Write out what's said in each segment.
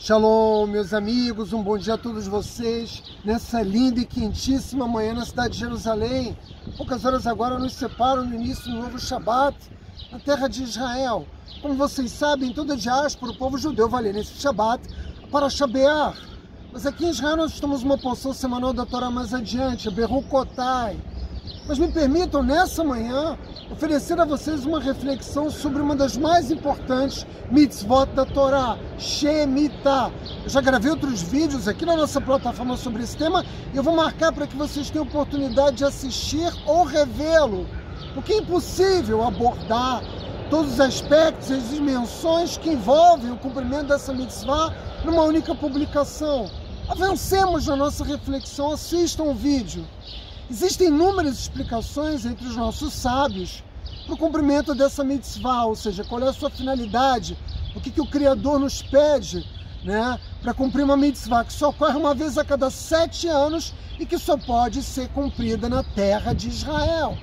Shalom, meus amigos, um bom dia a todos vocês, nessa linda e quentíssima manhã na cidade de Jerusalém. Poucas horas agora nos separam do início do novo Shabat, na terra de Israel. Como vocês sabem, toda a diáspora, o povo judeu vai ler nesse Shabat para Shabear. Mas aqui em Israel nós estamos uma porção semanal da Torá mais adiante, a Berukotai. Mas me permitam, nessa manhã, oferecer a vocês uma reflexão sobre uma das mais importantes mitzvot da Torá, Shemitah. Eu já gravei outros vídeos aqui na nossa plataforma sobre esse tema e eu vou marcar para que vocês tenham oportunidade de assistir ou revê-lo, porque é impossível abordar todos os aspectos e as dimensões que envolvem o cumprimento dessa mitzvah numa única publicação. Avancemos na nossa reflexão, assistam o vídeo. Existem inúmeras explicações entre os nossos sábios para o cumprimento dessa mitzvah, ou seja, qual é a sua finalidade, o que o Criador nos pede, para cumprir uma mitzvah que só ocorre uma vez a cada 7 anos e que só pode ser cumprida na terra de Israel.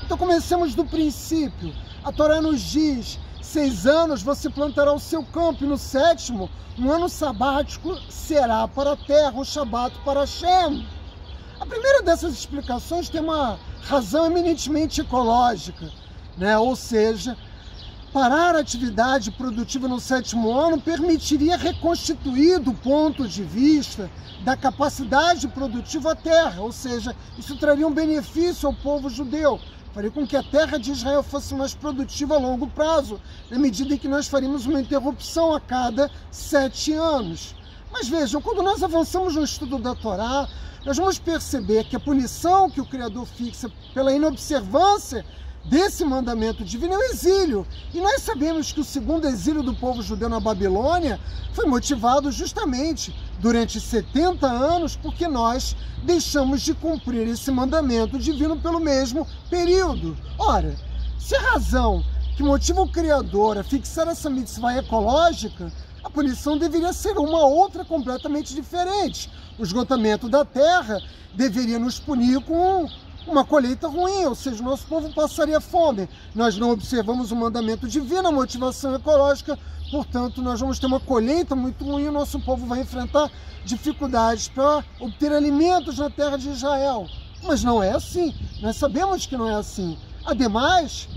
Então comecemos do princípio. A Torá nos diz: 6 anos você plantará o seu campo e no 7º, um ano sabático será para a terra, o Shabat para Hashem. A primeira dessas explicações tem uma razão eminentemente ecológica, ou seja, parar a atividade produtiva no 7º ano permitiria reconstituir do ponto de vista da capacidade produtiva a terra, ou seja, isso traria um benefício ao povo judeu, faria com que a terra de Israel fosse mais produtiva a longo prazo, na medida em que nós faríamos uma interrupção a cada 7 anos. Mas vejam, quando nós avançamos no estudo da Torá, nós vamos perceber que a punição que o Criador fixa pela inobservância desse mandamento divino é o exílio. E nós sabemos que o segundo exílio do povo judeu na Babilônia foi motivado justamente durante 70 anos porque nós deixamos de cumprir esse mandamento divino pelo mesmo período. Ora, se a razão que motiva o Criador a fixar essa mitzvah ecológica, a punição deveria ser uma outra completamente diferente. O esgotamento da terra deveria nos punir com uma colheita ruim, ou seja, o nosso povo passaria fome. Nós não observamos o mandamento divino, a motivação ecológica, portanto, nós vamos ter uma colheita muito ruim e o nosso povo vai enfrentar dificuldades para obter alimentos na terra de Israel. Mas não é assim, nós sabemos que não é assim. Ademais,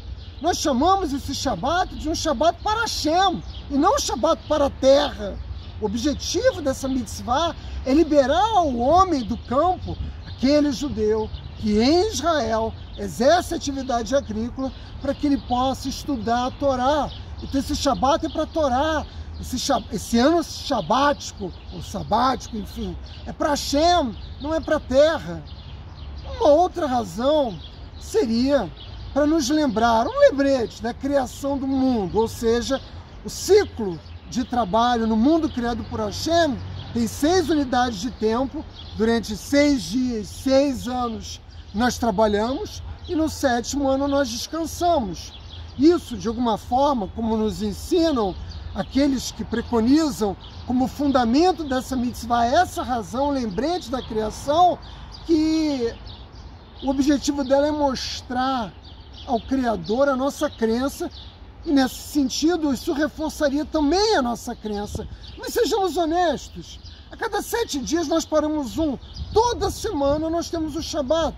nós chamamos esse Shabat de um Shabat para Hashem, e não um Shabat para a terra. O objetivo dessa mitzvah é liberar o homem do campo, aquele judeu que em Israel exerce atividade agrícola, para que ele possa estudar a Torá. Então esse Shabat é para a Torá, esse ano shabático, ou sabático, enfim, é para Hashem, não é para a terra. Uma outra razão seria para nos lembrar, um lembrete da criação do mundo, ou seja, o ciclo de trabalho no mundo criado por Hashem tem 6 unidades de tempo, durante 6 dias, 6 anos nós trabalhamos e no 7º ano nós descansamos. Isso, de alguma forma, como nos ensinam aqueles que preconizam como fundamento dessa mitzvah, essa razão, lembrete da criação, que o objetivo dela é mostrar ao Criador a nossa crença. E nesse sentido, isso reforçaria também a nossa crença. Mas sejamos honestos, a cada 7 dias nós paramos um. Toda semana nós temos o Shabat.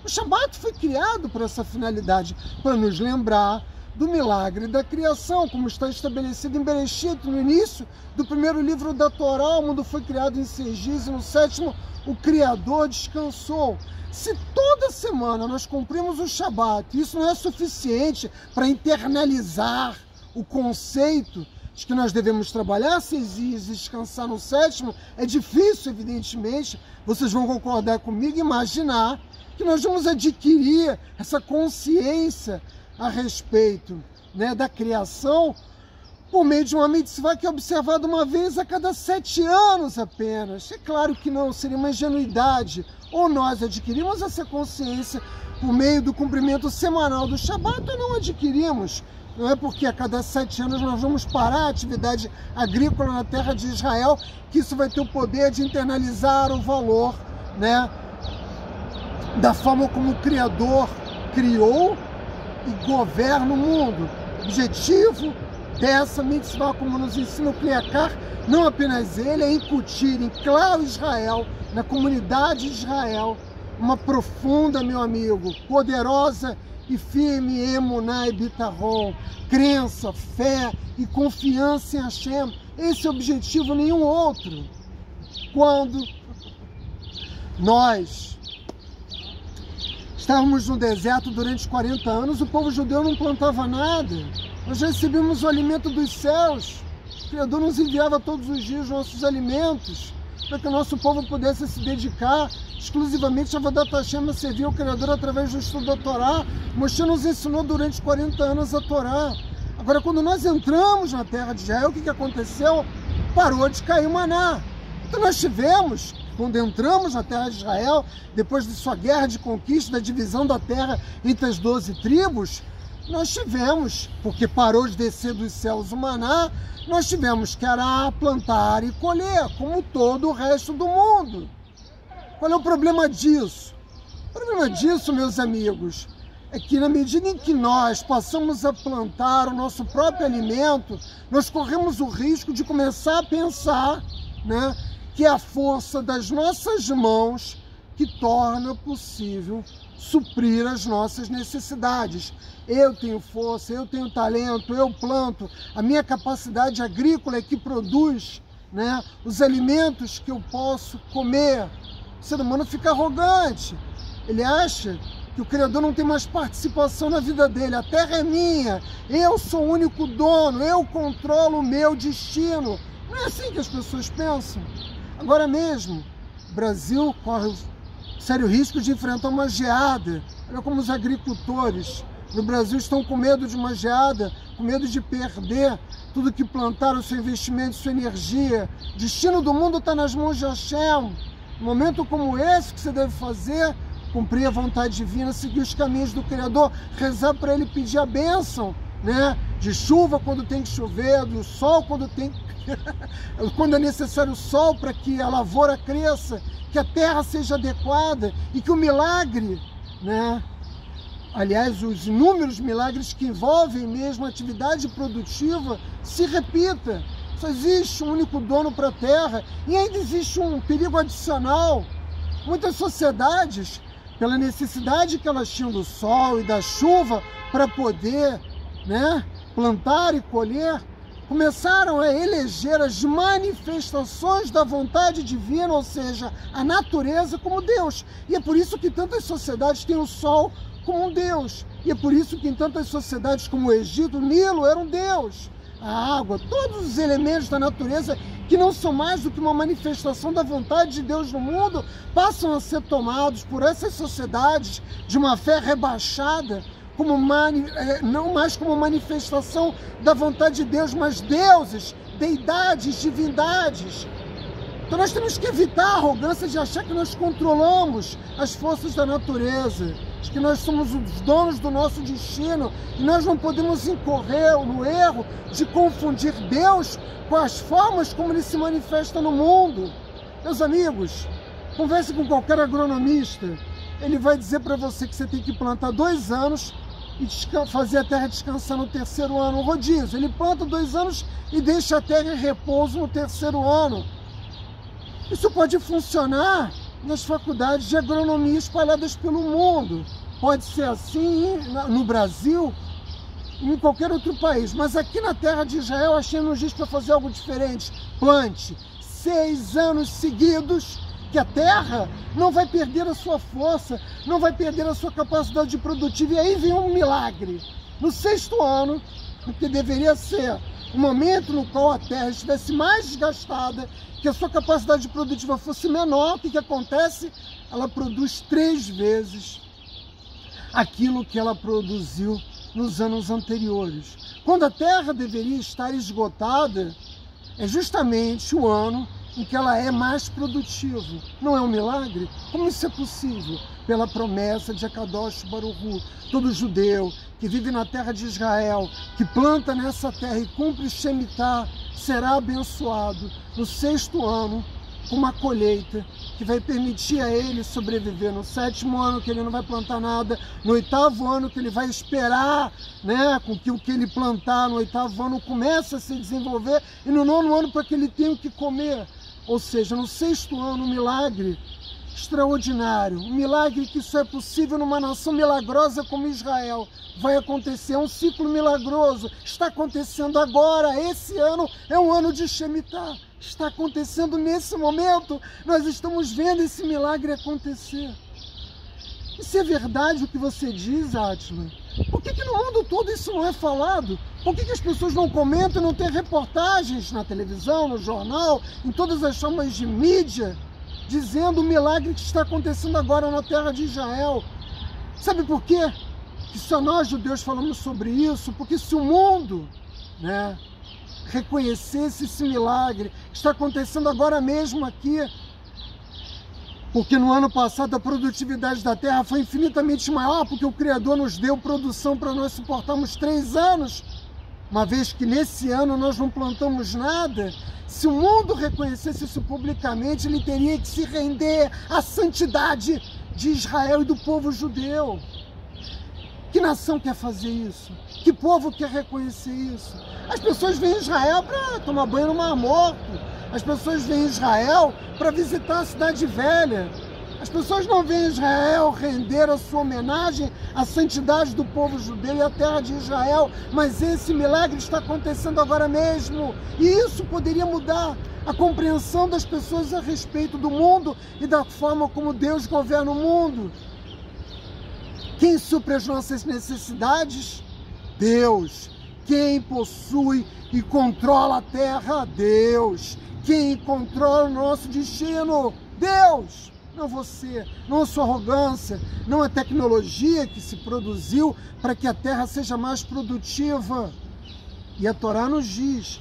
O Shabat foi criado por essa finalidade, para nos lembrar do milagre da criação, como está estabelecido em Bereshit, no início do primeiro livro da Torá. O mundo foi criado em 6 dias e no 7º o Criador descansou. Se toda semana nós cumprimos o Shabat, isso não é suficiente para internalizar o conceito de que nós devemos trabalhar 6 dias e descansar no 7º, é difícil, evidentemente, vocês vão concordar comigo, imaginar que nós vamos adquirir essa consciência a respeito da criação por meio de uma mitzvah que é observada uma vez a cada 7 anos apenas. É claro que não, seria uma ingenuidade. Ou nós adquirimos essa consciência por meio do cumprimento semanal do Shabat, ou não adquirimos. Não é porque a cada 7 anos nós vamos parar a atividade agrícola na terra de Israel que isso vai ter o poder de internalizar o valor, da forma como o Criador criou e governa o mundo. O objetivo dessa mitzvah, como nos ensina o Kliakar, não apenas ele, é incutir em claro Israel, na comunidade de Israel, uma profunda, meu amigo, poderosa e firme emuná e bitachon, crença, fé e confiança em Hashem. Esse é o objetivo, nenhum outro. Quando nós estávamos no deserto durante 40 anos, o povo judeu não plantava nada. Nós recebemos o alimento dos céus. O Criador nos enviava todos os dias nossos alimentos, para que o nosso povo pudesse se dedicar exclusivamente a Avodat Hashem, a servir o Criador através do estudo da Torá. Moshe nos ensinou durante 40 anos a Torá. Agora, quando nós entramos na terra de Israel, o que aconteceu? Parou de cair o maná. Então nós tivemos, quando entramos na terra de Israel, depois de sua guerra de conquista, da divisão da terra entre as 12 tribos, nós tivemos, porque parou de descer dos céus o maná, nós tivemos que arar, plantar e colher, como todo o resto do mundo. Qual é o problema disso? O problema disso, meus amigos, é que na medida em que nós passamos a plantar o nosso próprio alimento, nós corremos o risco de começar a pensar, né, que é a força das nossas mãos que torna possível suprir as nossas necessidades. Eu tenho força, eu tenho talento, eu planto, a minha capacidade agrícola é que produz, né, os alimentos que eu posso comer. O ser humano fica arrogante, ele acha que o Criador não tem mais participação na vida dele, a terra é minha, eu sou o único dono, eu controlo o meu destino. Não é assim que as pessoas pensam. Agora mesmo, o Brasil corre o sério risco de enfrentar uma geada. Olha como os agricultores no Brasil estão com medo de uma geada, com medo de perder tudo que plantaram, seu investimento, sua energia. O destino do mundo está nas mãos de Hashem. No momento como esse, o que você deve fazer? Cumprir a vontade divina, seguir os caminhos do Criador, rezar para Ele, pedir a bênção, né? De chuva quando tem que chover, do sol quando tem quando é necessário o sol para que a lavoura cresça, que a terra seja adequada e que o milagre, né? Aliás, os inúmeros milagres que envolvem mesmo a atividade produtiva se repita. Só existe um único dono para a terra e ainda existe um perigo adicional. Muitas sociedades, pela necessidade que elas tinham do sol e da chuva para poder, né, plantar e colher, começaram a eleger as manifestações da vontade divina, ou seja, a natureza como Deus. E é por isso que tantas sociedades têm o sol como um Deus. E é por isso que em tantas sociedades como o Egito, o Nilo era um Deus. A água, todos os elementos da natureza que não são mais do que uma manifestação da vontade de Deus no mundo, passam a ser tomados por essas sociedades de uma fé rebaixada, como não mais como manifestação da vontade de Deus, mas deuses, deidades, divindades. Então nós temos que evitar a arrogância de achar que nós controlamos as forças da natureza, de que nós somos os donos do nosso destino, e nós não podemos incorrer no erro de confundir Deus com as formas como Ele se manifesta no mundo. Meus amigos, converse com qualquer agronomista, ele vai dizer para você que você tem que plantar 2 anos e fazer a terra descansar no 3º ano, um rodízio. Ele planta 2 anos e deixa a terra em repouso no 3º ano. Isso pode funcionar nas faculdades de agronomia espalhadas pelo mundo. Pode ser assim no Brasil e em qualquer outro país. Mas aqui na terra de Israel, Hashem nos diz para fazer algo diferente. Plante 6 anos seguidos, que a terra não vai perder a sua força, não vai perder a sua capacidade produtiva. E aí vem um milagre. No 6º ano, que deveria ser o momento no qual a terra estivesse mais desgastada, que a sua capacidade produtiva fosse menor, o que acontece? Ela produz 3 vezes aquilo que ela produziu nos anos anteriores. Quando a terra deveria estar esgotada, é justamente o ano em que ela é mais produtiva. Não é um milagre? Como isso é possível? Pela promessa de Akadosh Baruch Hu. Todo judeu que vive na terra de Israel, que planta nessa terra e cumpre Shemitah, será abençoado no 6º ano com uma colheita que vai permitir a ele sobreviver no 7º ano, que ele não vai plantar nada, no 8º ano, que ele vai esperar, né, com que o que ele plantar no 8º ano comece a se desenvolver, e no 9º ano para que ele tenha o que comer. Ou seja, no 6º ano, um milagre extraordinário, um milagre que só é possível numa nação milagrosa como Israel. Vai acontecer, é um ciclo milagroso, está acontecendo agora, esse ano é um ano de Shemitah, está acontecendo nesse momento, nós estamos vendo esse milagre acontecer. E se é verdade o que você diz, Átila, por que no mundo todo isso não é falado? Por que as pessoas não comentam, não tem reportagens na televisão, no jornal, em todas as formas de mídia, dizendo o milagre que está acontecendo agora na terra de Israel? Sabe por quê? Que só nós judeus falamos sobre isso, porque se o mundo, né, reconhecesse esse milagre que está acontecendo agora mesmo aqui, porque no ano passado a produtividade da terra foi infinitamente maior, porque o Criador nos deu produção para nós suportarmos 3 anos, uma vez que nesse ano nós não plantamos nada. Se o mundo reconhecesse isso publicamente, ele teria que se render à santidade de Israel e do povo judeu. Que nação quer fazer isso? Que povo quer reconhecer isso? As pessoas vêm em Israel para tomar banho no Mar Morto. As pessoas vêm em Israel para visitar a Cidade Velha. As pessoas não vêm em Israel render a sua homenagem à santidade do povo judeu e à terra de Israel, mas esse milagre está acontecendo agora mesmo. E isso poderia mudar a compreensão das pessoas a respeito do mundo e da forma como Deus governa o mundo. Quem supre as nossas necessidades? Deus. Quem possui e controla a terra? Deus. Quem controla o nosso destino? Deus. Não você, não a sua arrogância, não a tecnologia que se produziu para que a terra seja mais produtiva. E a Torá nos diz,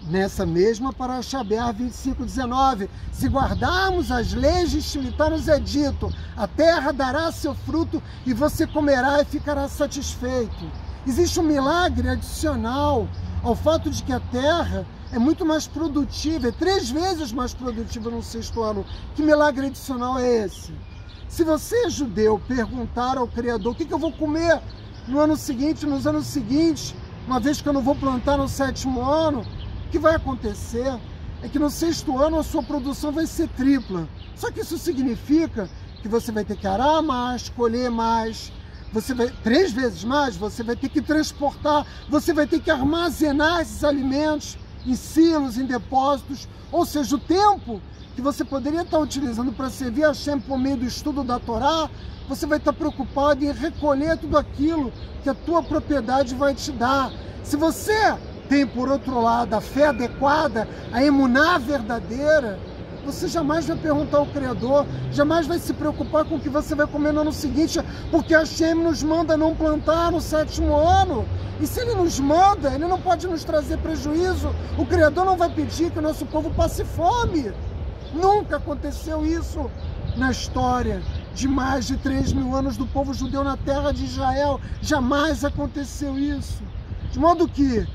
nessa mesma Parashá Be'er 25:19, se guardarmos as leis de Shemitah, nos é dito, a terra dará seu fruto e você comerá e ficará satisfeito. Existe um milagre adicional ao fato de que a terra é muito mais produtiva, é 3 vezes mais produtiva no 6º ano. Que milagre adicional é esse? Se você, judeu, perguntar ao Criador o que eu vou comer no ano seguinte, nos anos seguintes, uma vez que eu não vou plantar no 7º ano, o que vai acontecer é que no 6º ano a sua produção vai ser tripla. Só que isso significa que você vai ter que arar mais, colher mais, você vai 3 vezes mais, você vai ter que transportar, você vai ter que armazenar esses alimentos em silos, em depósitos, ou seja, o tempo que você poderia estar utilizando para servir a Hashem por meio do estudo da Torá, você vai estar preocupado em recolher tudo aquilo que a tua propriedade vai te dar. Se você tem, por outro lado, a fé adequada, a emuná verdadeira, você jamais vai perguntar ao Criador, jamais vai se preocupar com o que você vai comer no ano seguinte, porque Hashem nos manda não plantar no 7º ano. E se Ele nos manda, Ele não pode nos trazer prejuízo. O Criador não vai pedir que o nosso povo passe fome. Nunca aconteceu isso na história de mais de 3.000 anos do povo judeu na terra de Israel. Jamais aconteceu isso. De modo que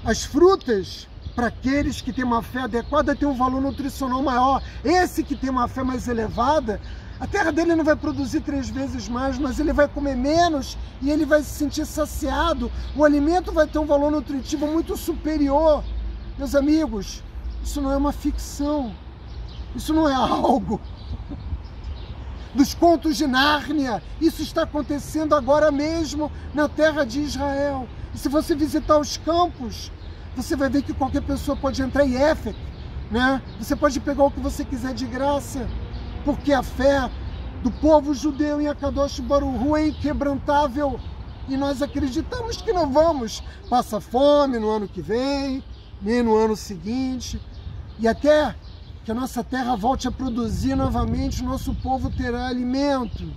as frutas, para aqueles que têm uma fé adequada, têm um valor nutricional maior. Esse que tem uma fé mais elevada, a terra dele não vai produzir 3 vezes mais, mas ele vai comer menos e ele vai se sentir saciado. O alimento vai ter um valor nutritivo muito superior. Meus amigos, isso não é uma ficção. Isso não é algo dos contos de Nárnia. Isso está acontecendo agora mesmo na terra de Israel. E se você visitar os campos, você vai ver que qualquer pessoa pode entrar em Éfek, né? Você pode pegar o que você quiser de graça, porque a fé do povo judeu em Akadosh Baruch Hu é inquebrantável. E nós acreditamos que não vamos passar fome no ano que vem, nem no ano seguinte. E até que a nossa terra volte a produzir novamente, o nosso povo terá alimento.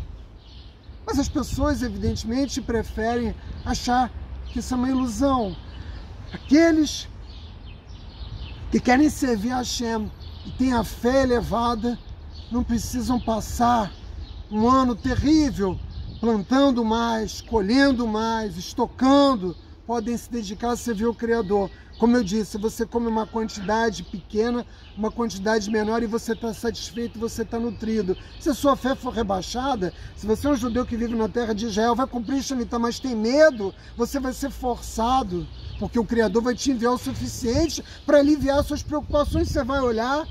Mas as pessoas, evidentemente, preferem achar que isso é uma ilusão. Aqueles que querem servir a Hashem e têm a fé elevada, não precisam passar um ano terrível, plantando mais, colhendo mais, estocando, podem se dedicar a servir o Criador. Como eu disse, você come uma quantidade pequena, uma quantidade menor e você está satisfeito, você está nutrido. Se a sua fé for rebaixada, se você é um judeu que vive na terra de Israel, vai cumprir Shemitah, mas tem medo, você vai ser forçado, porque o Criador vai te enviar o suficiente para aliviar suas preocupações. Você vai olhar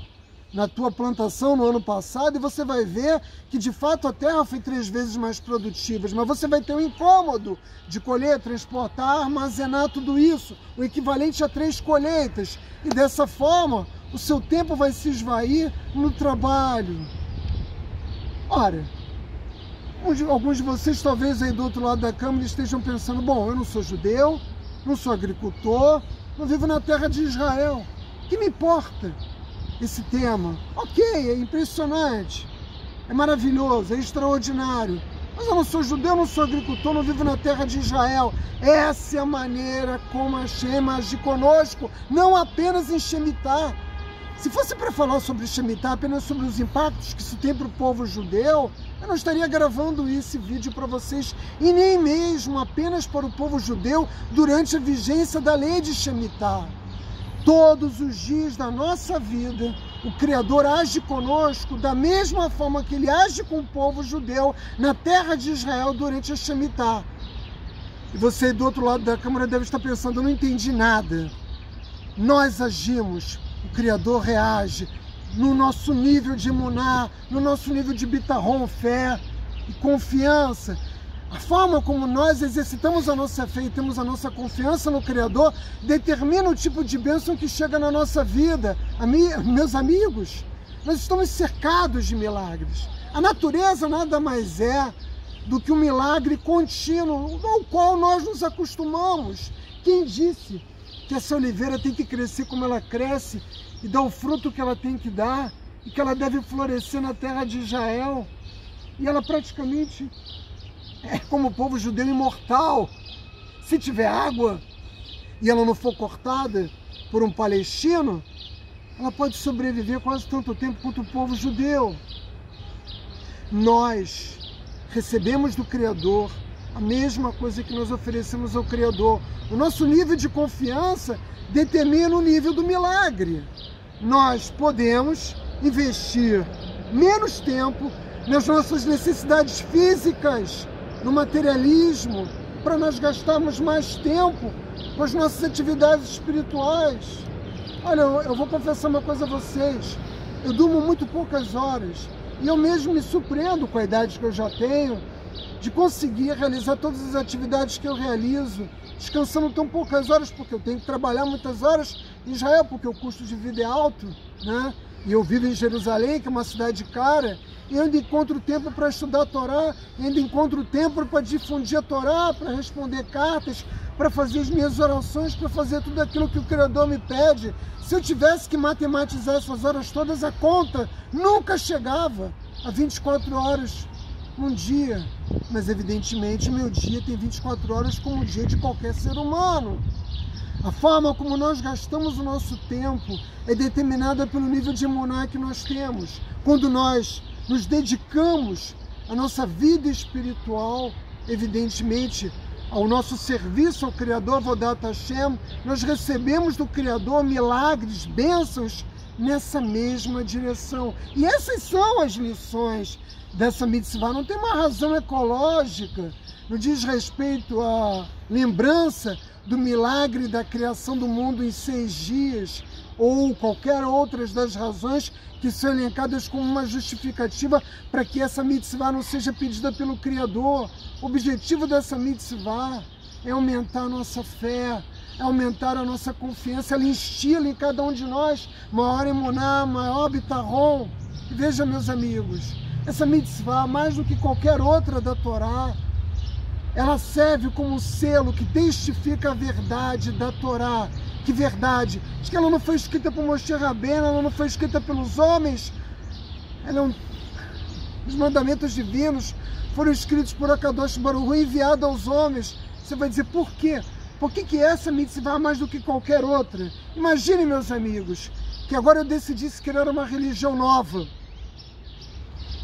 na tua plantação no ano passado e você vai ver que de fato a terra foi 3 vezes mais produtiva, mas você vai ter um incômodo de colher, transportar, armazenar tudo isso, o equivalente a 3 colheitas, e dessa forma o seu tempo vai se esvair no trabalho. Ora, alguns de vocês talvez aí do outro lado da câmera estejam pensando, bom, eu não sou judeu, não sou agricultor, não vivo na terra de Israel, o que me importa esse tema? Ok, é impressionante, é maravilhoso, é extraordinário, mas eu não sou judeu, não sou agricultor, não vivo na terra de Israel. Essa é a maneira como Hashem age conosco, não apenas em Shemitah. Se fosse para falar sobre Shemitah, apenas sobre os impactos que isso tem para o povo judeu, eu não estaria gravando esse vídeo para vocês, e nem mesmo apenas para o povo judeu durante a vigência da lei de Shemitah. Todos os dias da nossa vida, o Criador age conosco da mesma forma que Ele age com o povo judeu na terra de Israel durante a Shemitah. E você do outro lado da câmera deve estar pensando, eu não entendi nada. Nós agimos, o Criador reage no nosso nível de emuná, no nosso nível de bitahon, fé e confiança. A forma como nós exercitamos a nossa fé e temos a nossa confiança no Criador determina o tipo de bênção que chega na nossa vida. Meus amigos, nós estamos cercados de milagres. A natureza nada mais é do que um milagre contínuo, ao qual nós nos acostumamos. Quem disse que essa oliveira tem que crescer como ela cresce e dar o fruto que ela tem que dar e que ela deve florescer na terra de Israel? E ela praticamente é como o povo judeu imortal. Se tiver água e ela não for cortada por um palestino, ela pode sobreviver quase tanto tempo quanto o povo judeu. Nós recebemos do Criador a mesma coisa que nós oferecemos ao Criador. O nosso nível de confiança determina o nível do milagre. Nós podemos investir menos tempo nas nossas necessidades físicas, no materialismo, para nós gastarmos mais tempo com as nossas atividades espirituais. Olha, eu vou confessar uma coisa a vocês, eu durmo muito poucas horas, e eu mesmo me surpreendo com a idade que eu já tenho, de conseguir realizar todas as atividades que eu realizo, descansando tão poucas horas, porque eu tenho que trabalhar muitas horas em Israel, porque o custo de vida é alto, né? E eu vivo em Jerusalém, que é uma cidade cara, e eu ainda encontro tempo para estudar a Torá, ainda encontro tempo para difundir a Torá, para responder cartas, para fazer as minhas orações, para fazer tudo aquilo que o Criador me pede. Se eu tivesse que matematizar essas horas todas, a conta nunca chegava a 24 horas num dia. Mas evidentemente o meu dia tem 24 horas como o dia de qualquer ser humano. A forma como nós gastamos o nosso tempo é determinada pelo nível de emuná que nós temos. Quando nós nos dedicamos à nossa vida espiritual, evidentemente, ao nosso serviço ao Criador, Avodat Hashem, nós recebemos do Criador milagres, bênçãos nessa mesma direção. E essas são as lições dessa mitzvah. Não tem uma razão ecológica, não diz respeito à lembrança do milagre da criação do mundo em 6 dias, ou qualquer outras das razões que são elencadas como uma justificativa para que essa mitzvah não seja pedida pelo Criador. O objetivo dessa mitzvah é aumentar a nossa fé, é aumentar a nossa confiança, ela instila em cada um de nós maior emuná, maior bitahon. E veja, meus amigos, essa mitzvah, mais do que qualquer outra da Torá, ela serve como um selo que testifica a verdade da Torá. Que verdade? Diz que ela não foi escrita por Moshe Rabbeinu, ela não foi escrita pelos homens. Os mandamentos divinos foram escritos por Akadosh Baruch Hu, enviado aos homens. Você vai dizer, por quê? Por que essa mitzvah mais do que qualquer outra? Imagine, meus amigos, que agora eu decidisse criar uma religião nova.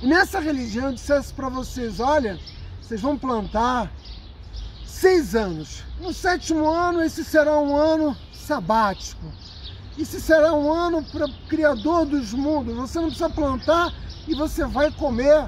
E nessa religião eu dissesse para vocês, olha, vocês vão plantar 6 anos. No 7º ano, esse será um ano sabático. Esse será um ano para o Criador dos mundos. Você não precisa plantar e você vai comer,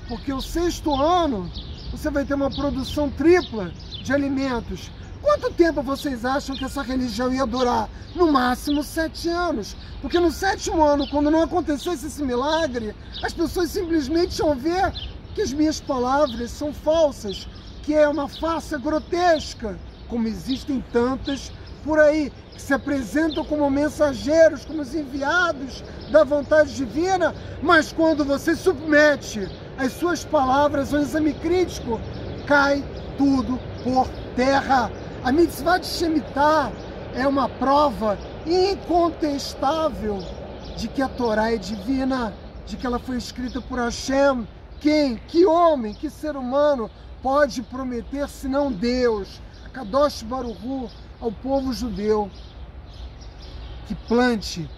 porque o 6º ano você vai ter uma produção tripla de alimentos. Quanto tempo vocês acham que essa religião ia durar? No máximo 7 anos. Porque no 7º ano, quando não acontecesse esse milagre, as pessoas simplesmente iam ver que as minhas palavras são falsas, que é uma farsa grotesca, como existem tantas por aí, que se apresentam como mensageiros, como os enviados da vontade divina, mas quando você submete as suas palavras ao exame crítico, cai tudo por terra. A mitzvah de Shemitah é uma prova incontestável de que a Torá é divina, de que ela foi escrita por Hashem. Quem, que homem, que ser humano pode prometer senão Deus, Kadosh Baruch Hu, ao povo judeu que plante,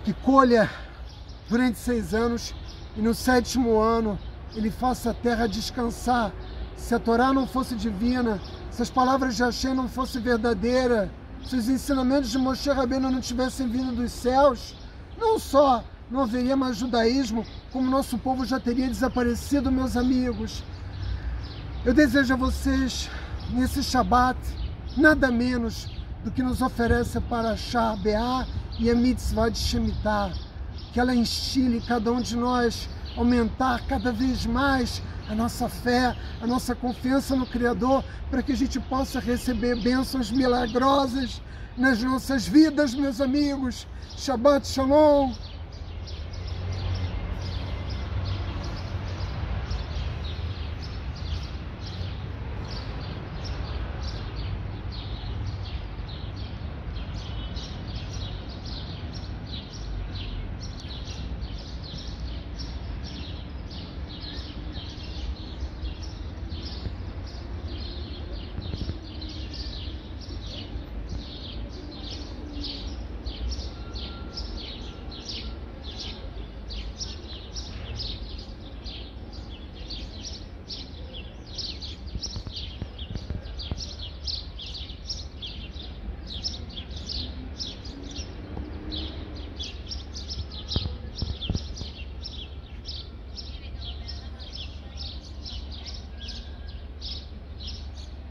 que colha durante 6 anos e no 7º ano ele faça a terra descansar? Se a Torá não fosse divina, se as palavras de Hashem não fossem verdadeiras, se os ensinamentos de Moshe Rabbeinu não tivessem vindo dos céus, não só não haveria mais judaísmo, como nosso povo já teria desaparecido, meus amigos. Eu desejo a vocês, nesse Shabat, nada menos do que nos oferece a Parashá Beá e a mitzvah de Shemitah, que ela instile em cada um de nós, aumentar cada vez mais a nossa fé, a nossa confiança no Criador, para que a gente possa receber bênçãos milagrosas nas nossas vidas, meus amigos. Shabbat Shalom!